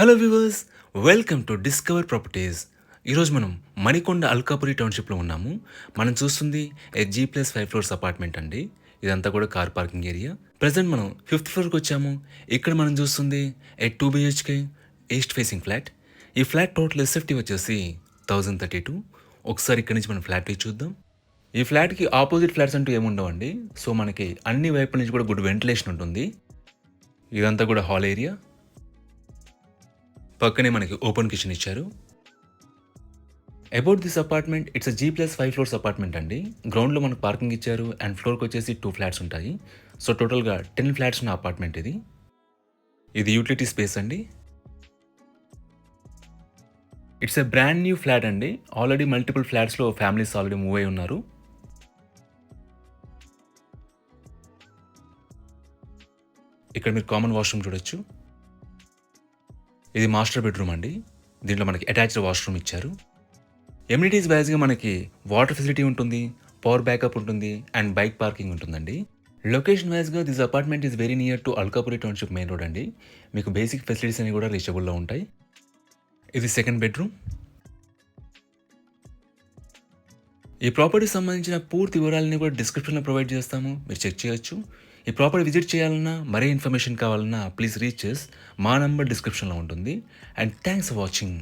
Hello viewers, welcome to discover properties. ఈరోజు మనం మణికొండ అల్కాపురి టౌన్షిప్లో ఉన్నాము. మనం చూస్తుంది G+5 ఫ్లోర్స్ అపార్ట్మెంట్ అండి. ఇదంతా కూడా కార్ పార్కింగ్ ఏరియా. ప్రజెంట్ మనం 5th ఫ్లోర్కి వచ్చాము. ఇక్కడ మనం చూస్తుంది 2 BHK ఈస్ట్ ఫేసింగ్ ఫ్లాట్. ఈ ఫ్లాట్ టోటల్ ఎస్ఎఫ్టీ వచ్చేసి 1032. ఒకసారి ఇక్కడ నుంచి మనం ఫ్లాట్ చూద్దాం. ఈ ఫ్లాట్కి ఆపోజిట్ ఫ్లాట్స్ అంటూ ఏముండవండి. సో మనకి అన్ని వైపుల నుంచి కూడా గుడ్ వెంటిలేషన్ ఉంటుంది. ఇదంతా కూడా హాల్ ఏరియా. పక్కనే మనకి ఓపెన్ కిచెన్ ఇచ్చారు. About this apartment, it's G+5 floors apartment అండి. గ్రౌండ్లో మనకు పార్కింగ్ ఇచ్చారు అండ్ ఫ్లోర్కి వచ్చేసి 2 ఫ్లాట్స్ ఉంటాయి. సో టోటల్గా 10 ఫ్లాట్స్ ఉన్న అపార్ట్మెంట్ ఇది. ఇది యూటిలిటీ స్పేస్ అండి. It's a brand new flat అండి. ఆల్రెడీ మల్టిపుల్ ఫ్లాట్స్లో ఫ్యామిలీస్ ఆల్రెడీ మూవ్ అయి ఉన్నారు. ఇక్కడ మీరు కామన్ వాష్రూమ్ చూడొచ్చు. ఇది మాస్టర్ బెడ్రూమ్ అండి. దీంట్లో మనకి అటాచ్డ్ వాష్రూమ్ ఇచ్చారు. ఎమ్యూనిటీస్ వైజ్గా మనకి వాటర్ ఫెసిలిటీ ఉంటుంది, పవర్ బ్యాకప్ ఉంటుంది అండ్ బైక్ పార్కింగ్ ఉంటుందండి. లొకేషన్ వైజ్గా this apartment is very near to Alkapuri township main road అండి. మీకు బేసిక్ ఫెసిలిటీస్ అన్ని కూడా రీచబుల్లో ఉంటాయి. ఇది సెకండ్ బెడ్రూమ్. ఈ ప్రాపర్టీకి సంబంధించిన పూర్తి వివరాలని కూడా డిస్క్రిప్షన్లో ప్రొవైడ్ చేస్తాము, మీరు చెక్ చేయొచ్చు. ఈ ప్రాపర్టీ విజిట్ చేయాలన్నా, మరే ఇన్ఫర్మేషన్ కావాలన్నా ప్లీజ్ రీచ్ మా నంబర్ డిస్క్రిప్షన్లో ఉంటుంది. And thanks for watching.